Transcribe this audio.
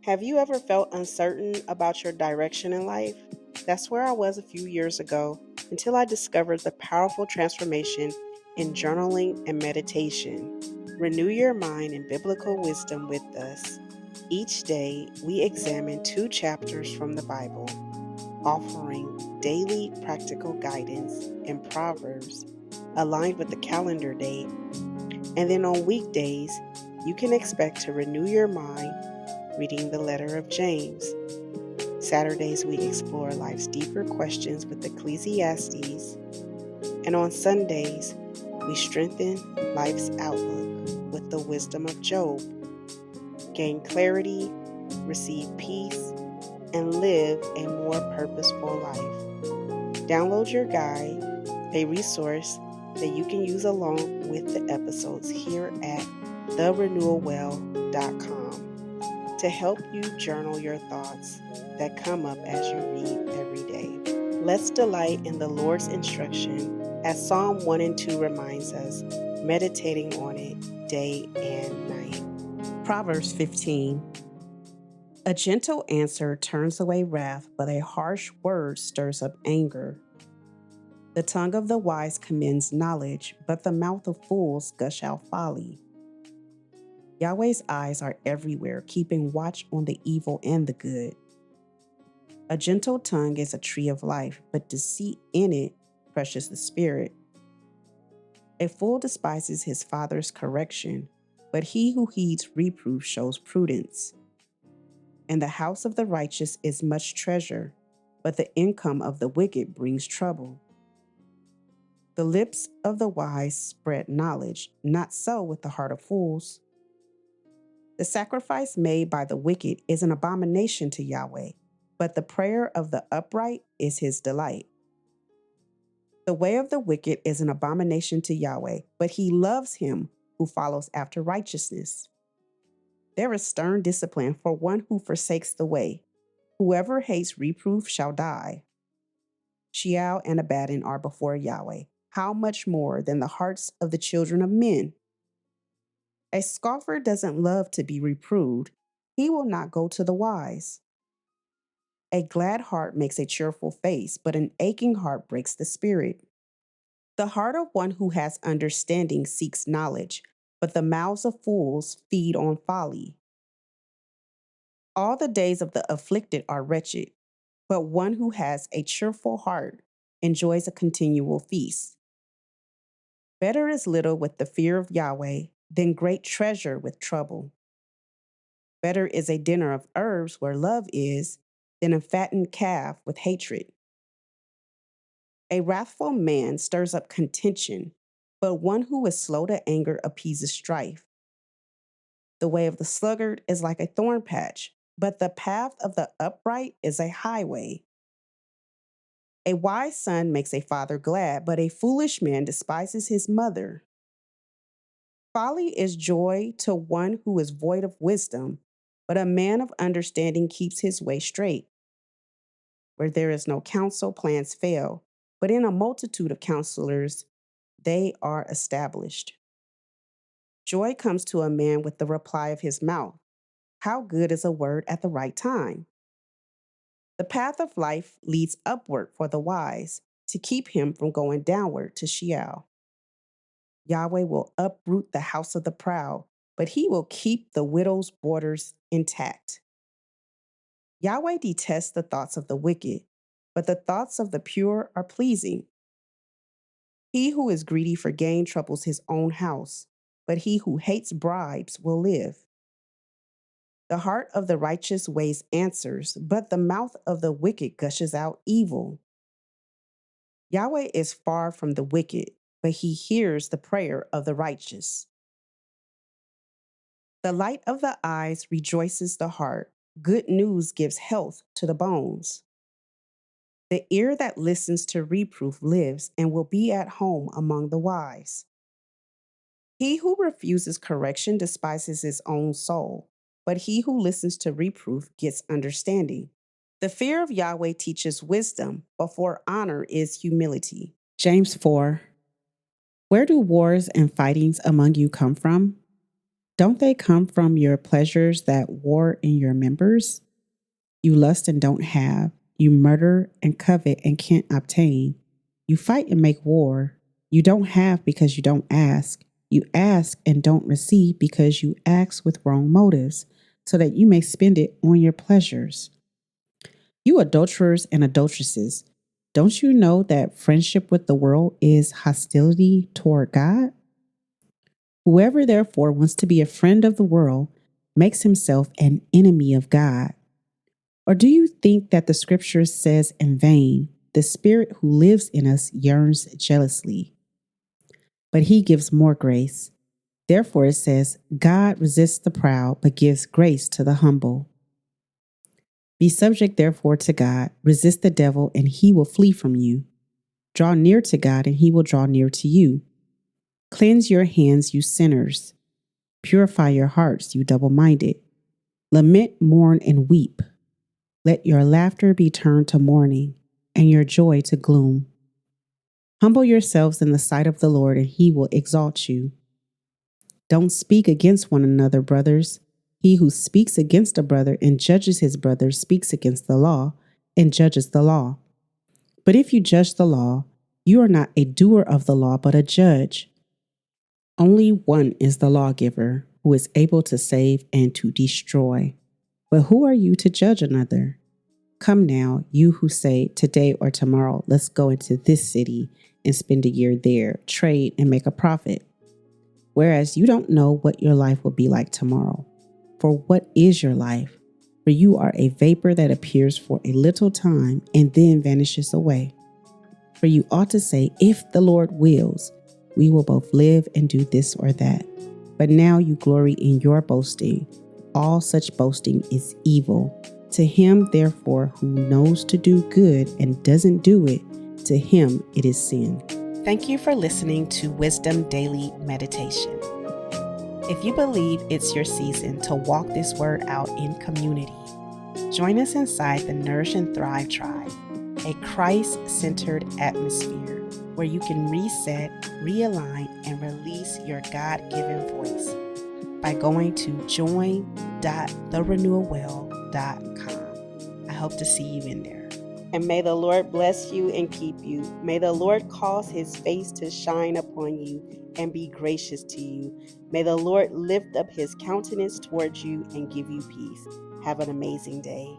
Have you ever felt uncertain about your direction in life? That's where I was a few years ago until I discovered the powerful transformation in journaling and meditation. Renew your mind in biblical wisdom with us. Each day, we examine two chapters from the Bible, offering daily practical guidance in Proverbs aligned with the calendar date. And then on weekdays, you can expect to renew your mind reading the letter of James. Saturdays, we explore life's deeper questions with Ecclesiastes. And on Sundays, we strengthen life's outlook with the wisdom of Job. Gain clarity, receive peace, and live a more purposeful life. Download your guide, a resource that you can use along with the episodes here at therenewalwell.com to help you journal your thoughts that come up as you read every day. Let's delight in the Lord's instruction as Psalm 1 and 2 reminds us, meditating on it day and night. Proverbs 15. A gentle answer turns away wrath, but a harsh word stirs up anger. The tongue of the wise commends knowledge, but the mouth of fools gush out folly. Yahweh's eyes are everywhere, keeping watch on the evil and the good. A gentle tongue is a tree of life, but deceit in it crushes the spirit. A fool despises his father's correction, but he who heeds reproof shows prudence. In the house of the righteous is much treasure, but the income of the wicked brings trouble. The lips of the wise spread knowledge, not so with the heart of fools. The sacrifice made by the wicked is an abomination to Yahweh, but the prayer of the upright is his delight. The way of the wicked is an abomination to Yahweh, but he loves him who follows after righteousness. There is stern discipline for one who forsakes the way. Whoever hates reproof shall die. Sheol and Abaddon are before Yahweh. How much more than the hearts of the children of men? A scoffer doesn't love to be reproved. He will not go to the wise. A glad heart makes a cheerful face, but an aching heart breaks the spirit. The heart of one who has understanding seeks knowledge, but the mouths of fools feed on folly. All the days of the afflicted are wretched, but one who has a cheerful heart enjoys a continual feast. Better is little with the fear of Yahweh than great treasure with trouble. Better is a dinner of herbs where love is than a fattened calf with hatred. A wrathful man stirs up contention, but one who is slow to anger appeases strife. The way of the sluggard is like a thorn patch, but the path of the upright is a highway. A wise son makes a father glad, but a foolish man despises his mother. Folly is joy to one who is void of wisdom, but a man of understanding keeps his way straight. Where there is no counsel, plans fail, but in a multitude of counselors, they are established. Joy comes to a man with the reply of his mouth. How good is a word at the right time? The path of life leads upward for the wise, to keep him from going downward to Sheol. Yahweh will uproot the house of the proud, but he will keep the widow's borders intact. Yahweh detests the thoughts of the wicked, but the thoughts of the pure are pleasing. He who is greedy for gain troubles his own house, but he who hates bribes will live. The heart of the righteous weighs answers, but the mouth of the wicked gushes out evil. Yahweh is far from the wicked, but he hears the prayer of the righteous. The light of the eyes rejoices the heart. Good news gives health to the bones. The ear that listens to reproof lives and will be at home among the wise. He who refuses correction despises his own soul, but he who listens to reproof gets understanding. The fear of Yahweh teaches wisdom, but for honor is humility. James 4. Where do wars and fightings among you come from? Don't they come from your pleasures that war in your members? You lust and don't have. You murder and covet and can't obtain. You fight and make war. You don't have because you don't ask. You ask and don't receive because you ask with wrong motives, so that you may spend it on your pleasures. You adulterers and adulteresses, don't you know that friendship with the world is hostility toward God? Whoever therefore wants to be a friend of the world makes himself an enemy of God. Or do you think that the scripture says in vain, the Spirit who lives in us yearns jealously? But he gives more grace. Therefore it says, God resists the proud, but gives grace to the humble. Be subject therefore to God, resist the devil, and he will flee from you. Draw near to God, and he will draw near to you. Cleanse your hands, you sinners. Purify your hearts, you double-minded. Lament, mourn, and weep. Let your laughter be turned to mourning, and your joy to gloom. Humble yourselves in the sight of the Lord, and he will exalt you. Don't speak against one another, brothers. He who speaks against a brother and judges his brother speaks against the law and judges the law. But if you judge the law, you are not a doer of the law, but a judge. Only one is the lawgiver, who is able to save and to destroy. But who are you to judge another? Come now, you who say, today or tomorrow, let's go into this city and spend a year there, trade and make a profit. Whereas you don't know what your life will be like tomorrow. For what is your life? For you are a vapor that appears for a little time and then vanishes away. For you ought to say, if the Lord wills, we will both live and do this or that. But now you glory in your boasting. All such boasting is evil. To him, therefore, who knows to do good and doesn't do it, to him it is sin. Thank you for listening to Wisdom Daily Meditation. If you believe it's your season to walk this word out in community, join us inside the Nourish and Thrive Tribe, a Christ-centered atmosphere where you can reset, realign, and release your God-given voice by going to join.therenewalwell.com. I hope to see you in there. And may the Lord bless you and keep you. May the Lord cause his face to shine upon you and be gracious to you. May the Lord lift up his countenance towards you and give you peace. Have an amazing day.